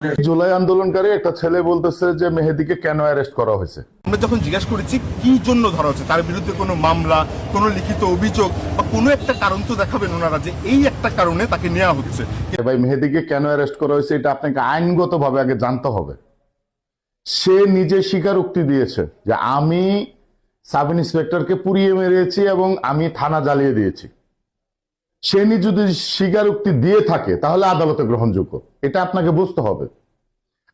জুলাই আন্দোলনকারী একটা ছেলে বলতেছে যে মেহেদীকে কেন অ্যারেস্ট করা হয়েছে। আমরা যখন জিজ্ঞাসা করেছি কি জন্য ধরা হচ্ছে, তার বিরুদ্ধে কোনো মামলা, কোনো লিখিত অভিযোগ বা কোনো একটা কারণ তো দেখাবেন ওনারা যে এই একটা কারণে তাকে নেওয়া হচ্ছে। ভাই, মেহেদীকে কেন অ্যারেস্ট করা হয়েছে এটা আপনাকে আইনগতভাবে আগে জানতে হবে। সে নিজে স্বীকারোক্তি দিয়েছে যে আমি সাব ইন্সপেক্টরকে পুড়িয়ে মেরেছি এবং আমি থানা জ্বালিয়ে দিয়েছি। সে নিজে যদি স্বীকারোক্তি দিয়ে থাকে তাহলে আদালতে গ্রহণযোগ্য, এটা আপনাকে বুঝতে হবে।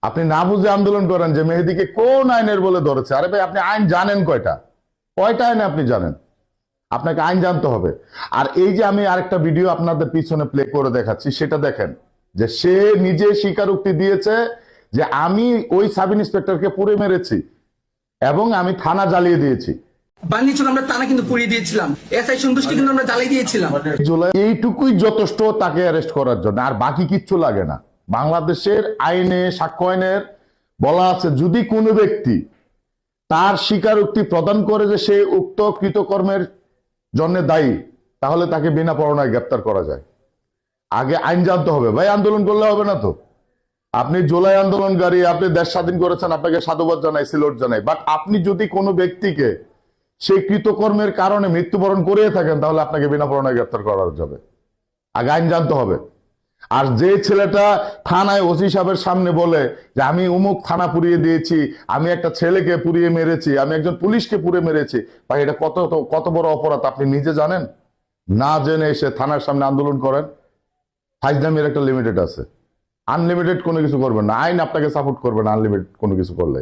আপনি না বুঝে আন্দোলন করেন যে মেহেদীকে কোন আইনের বলে ধরেছে। আরে ভাই, আপনি আইন জানেন কয়টা আইনে আপনি জানেন? আপনাকে আইন জানতে হবে। আর এই যে আমি আরেকটা ভিডিও আপনাদের পিছনে প্লে করে দেখাচ্ছি, সেটা দেখেন যে সে নিজে স্বীকারোক্তি দিয়েছে যে আমি ওই সাব ইন্সপেক্টরকে পুড়ে মেরেছি এবং আমি থানা জ্বালিয়ে দিয়েছি। বানিয়েছিল আমরা থানা কিন্তু পুড়িয়ে দিয়েছিলাম, এসআই সন্তুষ্টি কিন্তু আমরা জ্বালিয়ে দিয়েছিলাম। এইটুকুই যথেষ্ট তাকে অ্যারেস্ট করার জন্য, আর বাকি কিচ্ছু লাগে না। বাংলাদেশের আইনে, সাক্ষ্য আইনের বলা আছে যদি কোনো ব্যক্তি তার স্বীকারোক্তি প্রদান করে যে সে উক্ত কৃতকর্মের জন্য দায়ী, তাহলে তাকে বিনা পরোয়ানায় গ্রেপ্তার করা যায়। আগে আইন জানতে হবে ভাই, আন্দোলন করলে হবে না তো। আপনি জুলাই আন্দোলনকারী, আপনি দেশ স্বাধীন করেছেন, আপনাকে সাধুবাদ জানাই, সিলট জানাই। বাট আপনি যদি কোনো ব্যক্তিকে সেই কৃতকর্মের কারণে মৃত্যুবরণ করিয়ে থাকেন, তাহলে আপনাকে বিনা পরোয়ানায় গ্রেপ্তার করা যাবে। আগে আইন জানতে হবে। আর যে ছেলেটা থানায় ওসি সাহেবের সামনে বলে যে আমি অমুক থানা পুড়িয়ে দিয়েছি, আমি একটা ছেলেকে পুড়িয়ে মেরেছি, আমি একজন পুলিশকে পুড়ে মেরেছি, ভাই এটা কত বড় অপরাধ আপনি নিজে জানেন? না জেনে এসে থানার সামনে আন্দোলন করেন। ফাইজলামের একটা লিমিটেড আছে। আনলিমিটেড কোনো কিছু করবেন না, আইন আপনাকে সাপোর্ট করবে না আনলিমিটেড কোনো কিছু করলে।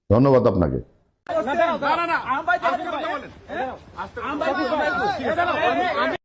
ধন্যবাদ আপনাকে।